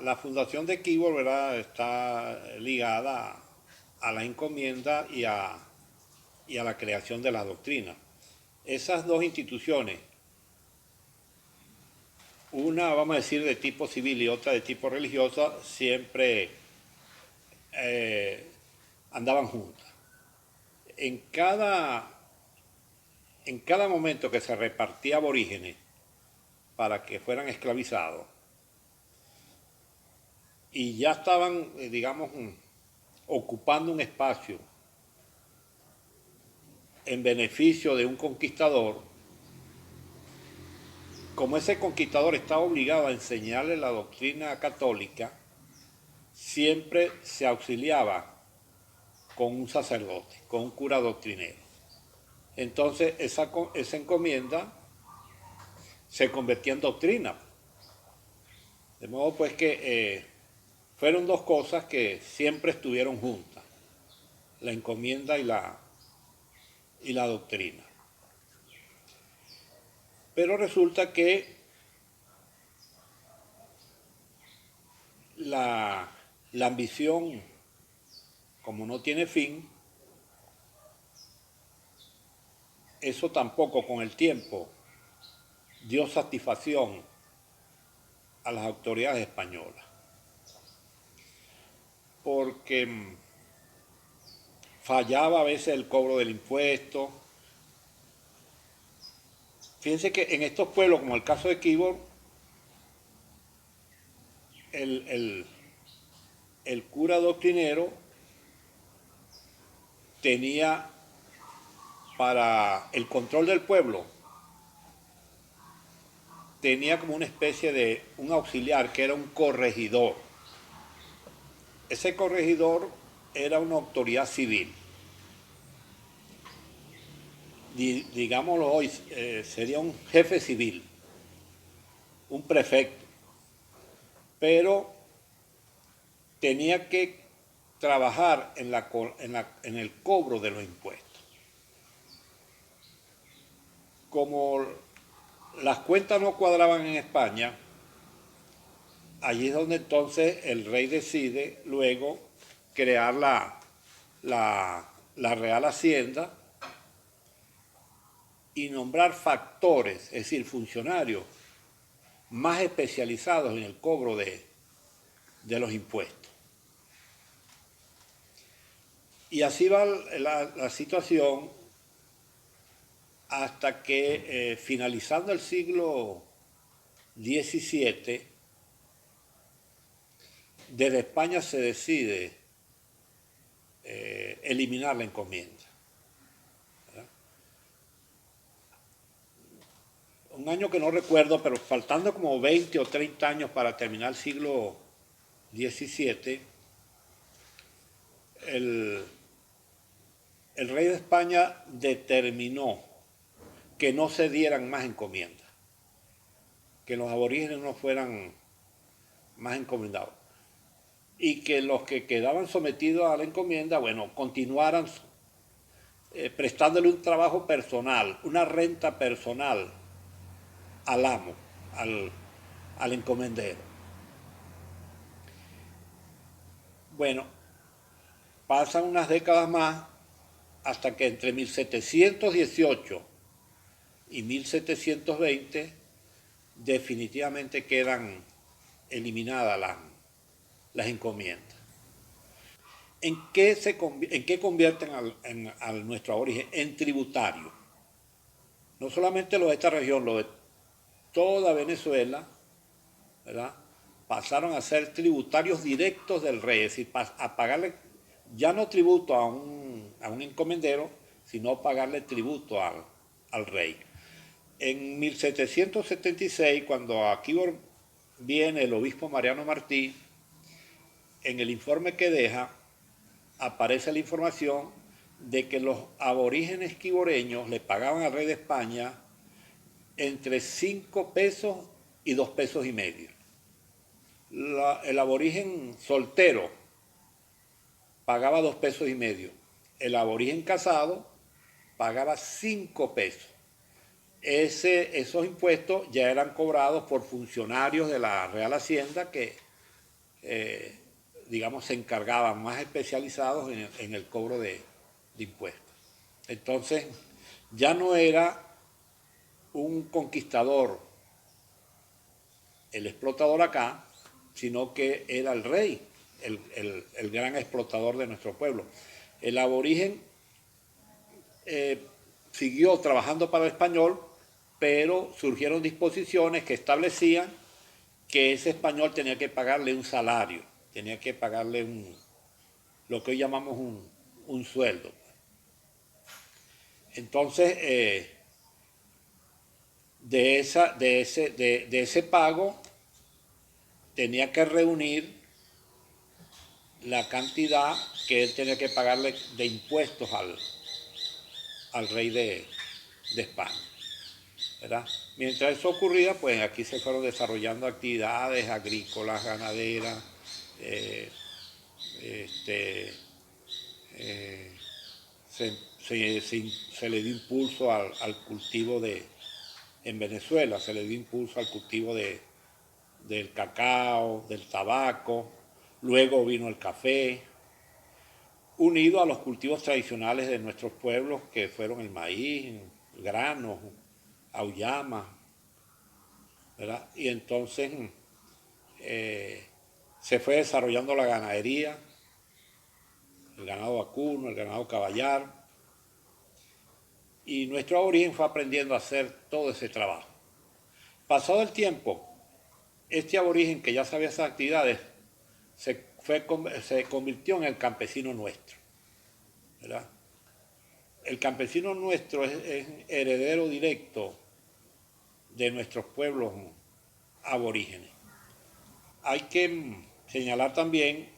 la fundación de Kibor, ¿verdad?, está ligada a la encomienda y a la creación de la doctrina. Esas dos instituciones, una, vamos a decir, de tipo civil y otra de tipo religiosa, siempre andaban juntas. En cada, en cada momento que se repartía aborígenes para que fueran esclavizados, y ya estaban, digamos, ocupando un espacio en beneficio de un conquistador, como ese conquistador estaba obligado a enseñarle la doctrina católica, siempre se auxiliaba con un sacerdote, con un cura doctrinero. Entonces esa encomienda se convertía en doctrina. De modo pues que fueron dos cosas que siempre estuvieron juntas, la encomienda y la doctrina. Pero resulta que la ambición, como no tiene fin, eso tampoco con el tiempo dio satisfacción a las autoridades españolas, porque fallaba a veces el cobro del impuesto. Fíjense que en estos pueblos, como el caso de Quibor, el, el cura doctrinero tenía para el control del pueblo, tenía como una especie de un auxiliar que era un corregidor. Ese corregidor era una autoridad civil. Digámoslo hoy, sería un jefe civil, un prefecto, pero tenía que trabajar en el cobro de los impuestos. Como las cuentas no cuadraban en España, allí es donde entonces el rey decide luego crear la Real Hacienda y nombrar factores, es decir, funcionarios más especializados en el cobro de los impuestos. Y así va la situación hasta que finalizando el siglo XVII, desde España se decide eliminar la encomienda. ¿Verdad? Un año que no recuerdo, pero faltando como 20 o 30 años para terminar el siglo XVII, el rey de España determinó que no se dieran más encomiendas, que los aborígenes no fueran más encomendados y que los que quedaban sometidos a la encomienda, bueno, continuaran prestándole un trabajo personal, una renta personal al amo, al encomendero. Bueno, pasan unas décadas más hasta que entre 1718 y 1720 definitivamente quedan eliminadas las encomiendas. ¿En qué convierten a nuestro aborigen? En tributario. No solamente los de esta región, los de toda Venezuela, ¿verdad?, pasaron a ser tributarios directos del rey, es decir, a pagarle ya no tributo a un encomendero, sino pagarle tributo al rey. En 1776, cuando aquí viene el obispo Mariano Martí, en el informe que deja, aparece la información de que los aborígenes quiboreños le pagaban al rey de España entre 5 pesos y 2 pesos y medio. El aborigen soltero pagaba 2 pesos y medio. El aborigen casado pagaba 5 pesos. Esos impuestos ya eran cobrados por funcionarios de la Real Hacienda que digamos, se encargaban más especializados en el cobro de impuestos. Entonces, ya no era un conquistador el explotador acá, sino que era el rey, el gran explotador de nuestro pueblo. El aborigen siguió trabajando para el español, pero surgieron disposiciones que establecían que ese español tenía que pagarle un salario, tenía que pagarle lo que hoy llamamos un sueldo. Entonces, de ese pago tenía que reunir la cantidad que él tenía que pagarle de impuestos al rey de España, ¿verdad? Mientras eso ocurría, pues aquí se fueron desarrollando actividades agrícolas, ganaderas, eh, este, eh, se le dio impulso al cultivo en Venezuela, se le dio impulso al cultivo del cacao, del tabaco, luego vino el café, unido a los cultivos tradicionales de nuestros pueblos, que fueron el maíz, granos, auyama, ¿verdad? Y entonces se fue desarrollando la ganadería, el ganado vacuno, el ganado caballar, y nuestro aborigen fue aprendiendo a hacer todo ese trabajo. Pasado el tiempo, este aborigen que ya sabía esas actividades se convirtió en el campesino nuestro, ¿verdad? El campesino nuestro es heredero directo de nuestros pueblos aborígenes. Hay que señalar también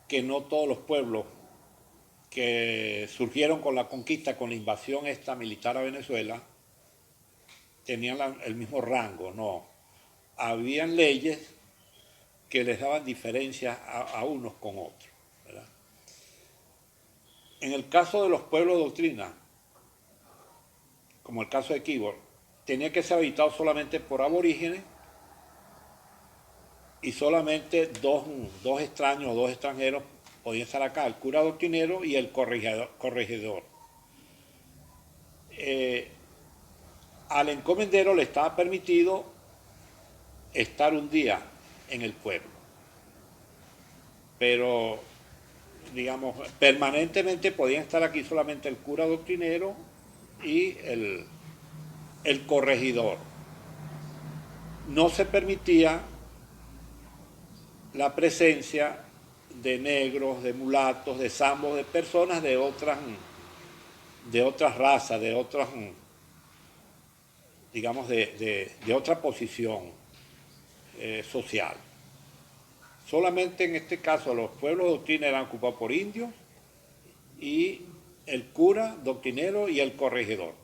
que no todos los pueblos que surgieron con la conquista, con la invasión esta militar a Venezuela, tenían el mismo rango, no. Habían leyes que les daban diferencias a unos con otros, ¿verdad? En el caso de los pueblos de doctrina, como el caso de Kibor, tenía que ser habitado solamente por aborígenes y solamente dos extraños o dos extranjeros podían estar acá, el cura doctrinero y el corregidor. Al encomendero le estaba permitido estar un día en el pueblo, pero digamos, permanentemente podían estar aquí solamente el cura doctrinero y el corregidor. No se permitía la presencia de negros, de mulatos, de zambos, de personas de otras razas, de otras, digamos, de otra posición social. Solamente en este caso los pueblos de doctrina eran ocupados por indios y el cura doctrinero y el corregidor.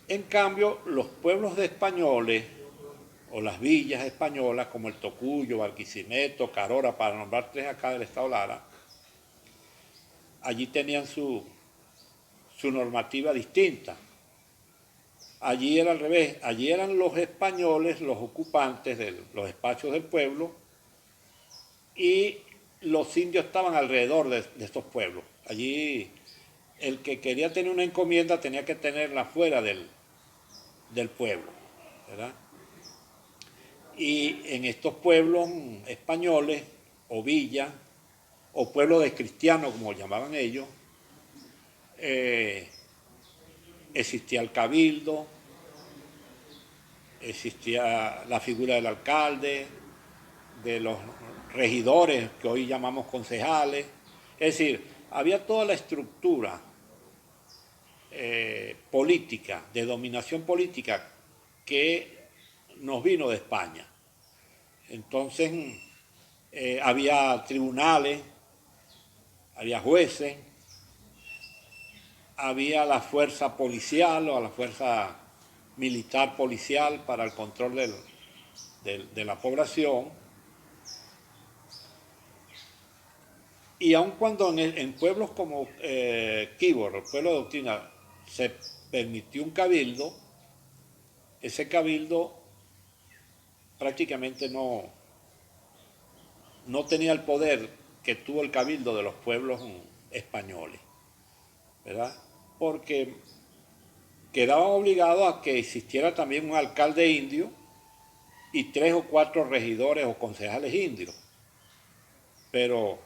En cambio, los pueblos de españoles o las villas españolas como el Tocuyo, Barquisimeto, Carora, para nombrar tres acá del estado Lara, allí tenían su normativa distinta. Allí era al revés, allí eran los españoles los ocupantes de los espacios del pueblo y los indios estaban alrededor de estos pueblos. Allí el que quería tener una encomienda tenía que tenerla fuera del pueblo, ¿verdad? Y en estos pueblos españoles o villas o pueblos de cristianos, como llamaban ellos, existía el cabildo, existía la figura del alcalde, de los regidores, que hoy llamamos concejales. Es decir, había toda la estructura política, de dominación política, que nos vino de España. Entonces, había tribunales, había jueces, había la fuerza policial o la fuerza militar policial para el control de la población. Y aun cuando en pueblos como Kibor, el pueblo de doctrina, se permitió un cabildo, ese cabildo prácticamente no no tenía el poder que tuvo el cabildo de los pueblos españoles, ¿verdad? Porque quedaban obligados a que existiera también un alcalde indio y 3 o 4 regidores o concejales indios. Pero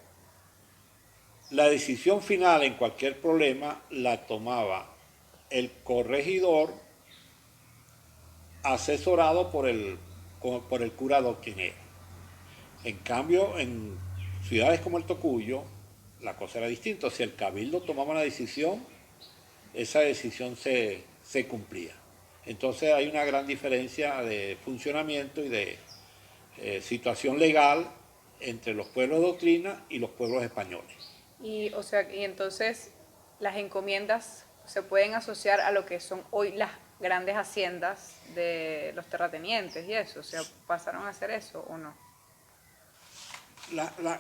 la decisión final en cualquier problema la tomaba el corregidor asesorado por el cura doctrinero. En cambio, en ciudades como el Tocuyo, la cosa era distinta. Si el cabildo tomaba una decisión, esa decisión se cumplía. Entonces hay una gran diferencia de funcionamiento y de situación legal entre los pueblos de doctrina y los pueblos españoles. Y, o sea, y entonces las encomiendas se pueden asociar a lo que son hoy las grandes haciendas de los terratenientes y eso, o sea, ¿pasaron a hacer eso o no?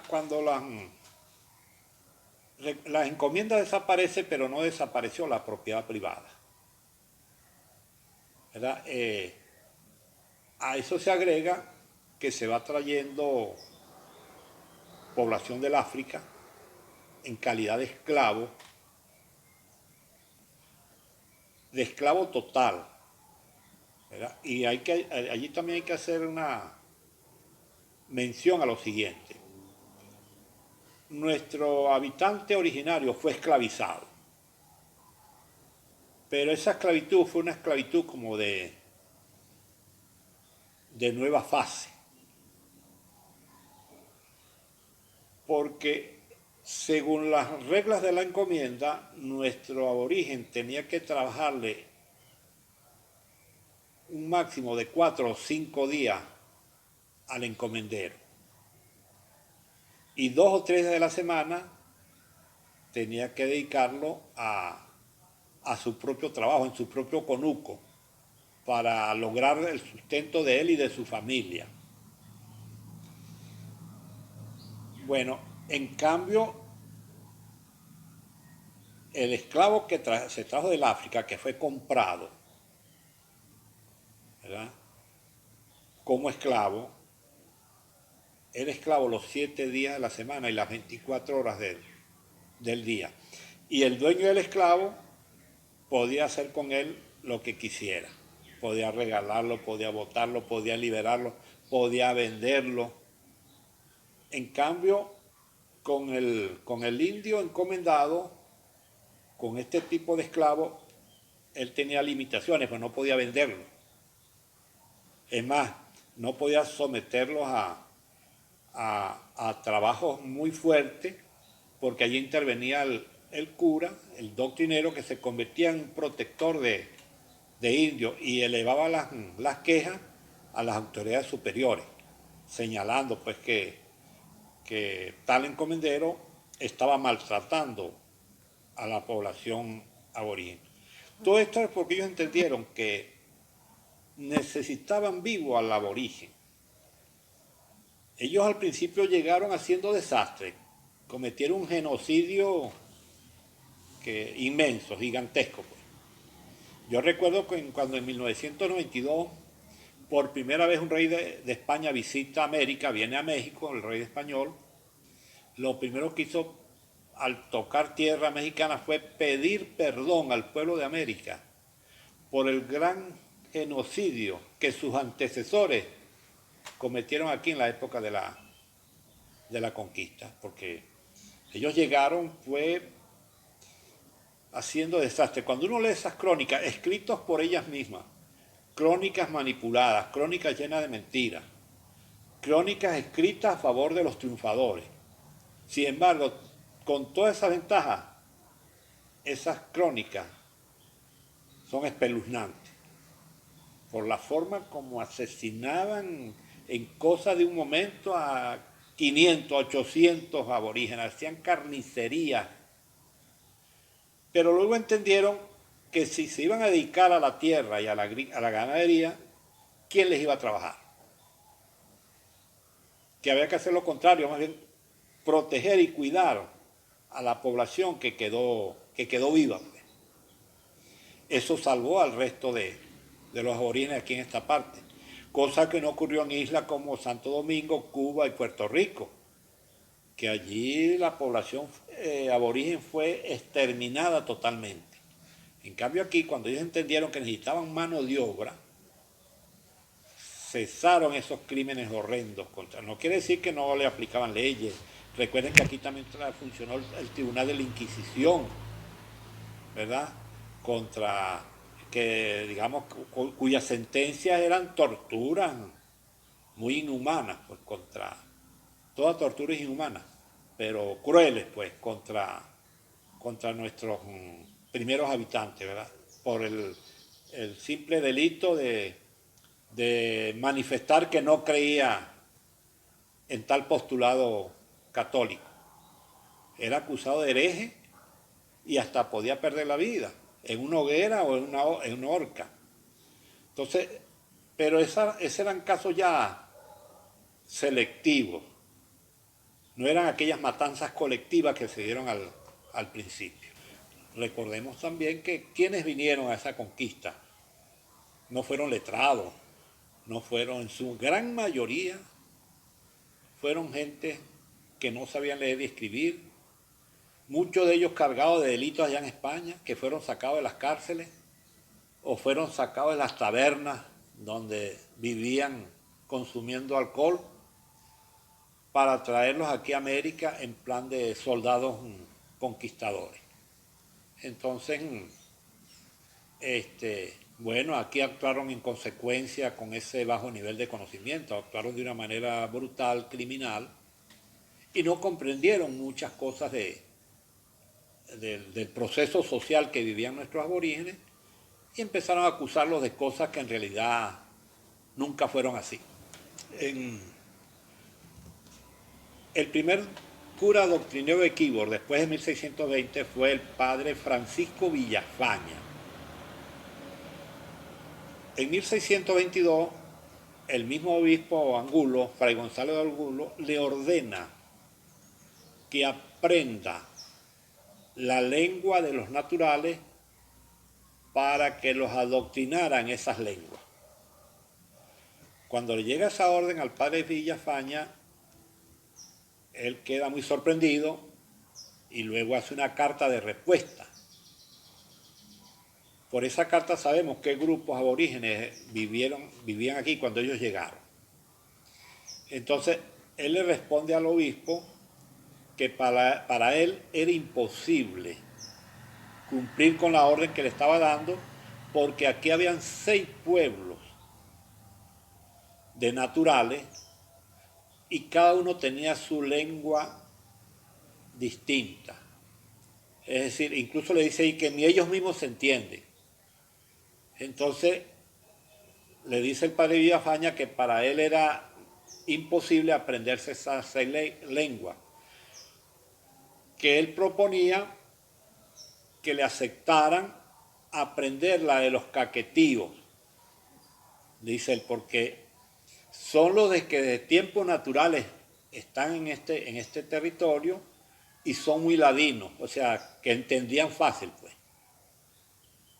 Cuando las encomiendas desaparecen, pero no desapareció la propiedad privada, ¿verdad? A eso se agrega que se va trayendo población del África en calidad de esclavo total, ¿verdad? Y allí también hay que hacer una mención a lo siguiente. Nuestro habitante originario fue esclavizado, pero esa esclavitud fue una esclavitud como de nueva fase, porque según las reglas de la encomienda, nuestro aborigen tenía que trabajarle un máximo de 4 o 5 días al encomendero. Y 2 o 3 de la semana tenía que dedicarlo a su propio trabajo, en su propio conuco, para lograr el sustento de él y de su familia. Bueno, en cambio, el esclavo que se trajo del África, que fue comprado, ¿verdad? Como esclavo, era esclavo los 7 días de la semana y las 24 horas del día. Y el dueño del esclavo podía hacer con él lo que quisiera. Podía regalarlo, podía botarlo, podía liberarlo, podía venderlo. En cambio, con el indio encomendado, con este tipo de esclavo, él tenía limitaciones, pues no podía venderlo. Es más, no podía someterlos a trabajos muy fuertes, porque allí intervenía el cura, el doctrinero, que se convertía en un protector de indios y elevaba las quejas a las autoridades superiores, señalando pues que tal encomendero estaba maltratando a la población aborigen. Todo esto es porque ellos entendieron que necesitaban vivo al aborigen. Ellos al principio llegaron haciendo desastres, cometieron un genocidio inmenso, gigantesco. Pues. Yo recuerdo que cuando en 1992 por primera vez un rey de España visita América, viene a México, el rey español, lo primero que hizo al tocar tierra mexicana fue pedir perdón al pueblo de América por el gran genocidio que sus antecesores cometieron aquí en la época de la conquista, porque ellos llegaron fue haciendo desastre. Cuando uno lee esas crónicas, escritas por ellas mismas, crónicas manipuladas, crónicas llenas de mentiras, crónicas escritas a favor de los triunfadores. Sin embargo, con todas esas ventajas, esas crónicas son espeluznantes por la forma como asesinaban en cosa de un momento a 500, 800 aborígenes, hacían carnicería. Pero luego entendieron que si se iban a dedicar a la tierra y a la ganadería, ¿quién les iba a trabajar? Que había que hacer lo contrario, más bien proteger y cuidar a la población que quedó viva. Eso salvó al resto de los aborígenes aquí en esta parte, cosa que no ocurrió en islas como Santo Domingo, Cuba y Puerto Rico, que allí la población aborigen fue exterminada totalmente. En cambio aquí, cuando ellos entendieron que necesitaban mano de obra, cesaron esos crímenes horrendos contra. No quiere decir que no le aplicaban leyes. Recuerden que aquí también funcionó el Tribunal de la Inquisición, ¿verdad? Contra que, digamos, cuyas sentencias eran torturas muy inhumanas, pues contra toda tortura es inhumana, pero crueles, pues, contra nuestros primeros habitantes, ¿verdad? Por el simple delito de manifestar que no creía en tal postulado católico. Era acusado de hereje y hasta podía perder la vida en una hoguera o en una horca. Entonces, pero esos eran casos ya selectivos, no eran aquellas matanzas colectivas que se dieron al principio. Recordemos también que quienes vinieron a esa conquista no fueron letrados, no fueron, en su gran mayoría, fueron gente que no sabían leer y escribir, muchos de ellos cargados de delitos allá en España, que fueron sacados de las cárceles o fueron sacados de las tabernas donde vivían consumiendo alcohol para traerlos aquí a América en plan de soldados conquistadores. Entonces, bueno, aquí actuaron en consecuencia con ese bajo nivel de conocimiento, actuaron de una manera brutal, criminal, y no comprendieron muchas cosas del proceso social que vivían nuestros aborígenes y empezaron a acusarlos de cosas que en realidad nunca fueron así. El primer cura doctrinero de Quíbor, después de 1620, fue el padre Francisco Villafaña. En 1622, el mismo obispo Angulo, Fray Gonzalo de Angulo, le ordena que aprenda la lengua de los naturales para que los adoctrinaran esas lenguas. Cuando le llega esa orden al padre Villafaña, él queda muy sorprendido y luego hace una carta de respuesta. Por esa carta sabemos qué grupos aborígenes vivían aquí cuando ellos llegaron. Entonces, él le responde al obispo que para él era imposible cumplir con la orden que le estaba dando porque aquí habían 6 pueblos de naturales y cada uno tenía su lengua distinta. Es decir, incluso le dice ahí que ni ellos mismos se entienden. Entonces, le dice el padre Villafaña que para él era imposible aprenderse esas 6 lenguas, que él proponía que le aceptaran aprender la de los caquetíos, dice él, porque son los que de tiempos naturales están en este territorio y son muy ladinos, o sea, que entendían fácil, pues.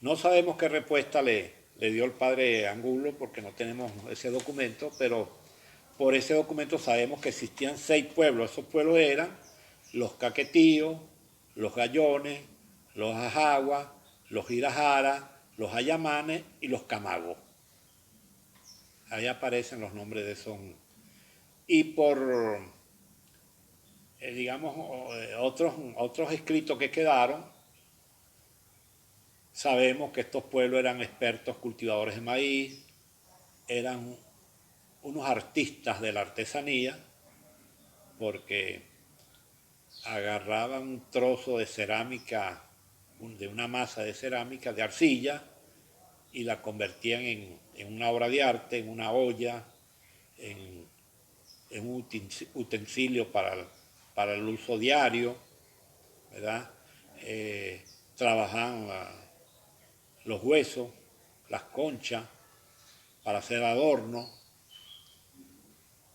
No sabemos qué respuesta le dio el padre Angulo porque no tenemos ese documento, pero por ese documento sabemos que existían 6 pueblos. Esos pueblos eran los caquetíos, los gallones, los ajaguas, los irajaras, los ayamanes y los camagos. Ahí aparecen los nombres de esos. Y por, digamos, otros escritos que quedaron, sabemos que estos pueblos eran expertos cultivadores de maíz, eran unos artistas de la artesanía, porque agarraban un trozo de cerámica, de una masa de cerámica, de arcilla, y la convertían en una obra de arte, en una olla, en un utensilio para el uso diario, ¿verdad? Trabajaban los huesos, las conchas, para hacer adornos,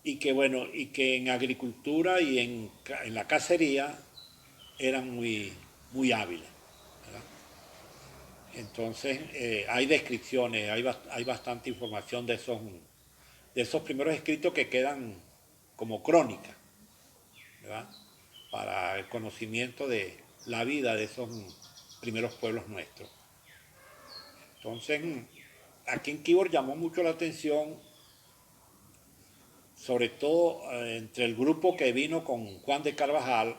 y que en agricultura y en la cacería eran muy hábiles, ¿verdad? Entonces hay descripciones, hay bastante información de esos primeros escritos que quedan como crónica, ¿verdad? para el conocimiento de la vida de esos primeros pueblos nuestros. Entonces, aquí en Quíbor llamó mucho la atención, sobre todo entre el grupo que vino con Juan de Carvajal,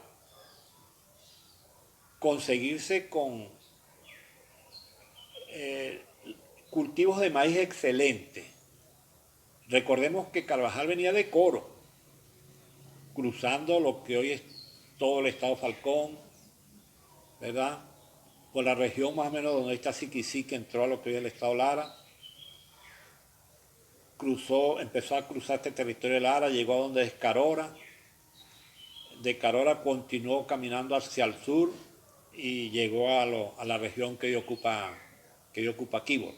conseguirse con cultivos de maíz excelentes. Recordemos que Carvajal venía de Coro, cruzando lo que hoy es todo el estado Falcón, ¿verdad? Por la región más o menos donde está Siquisique, entró a lo que hoy es el estado Lara, empezó a cruzar este territorio de Lara, llegó a donde es Carora, de Carora continuó caminando hacia el sur y llegó a la región que hoy ocupa Quíbor.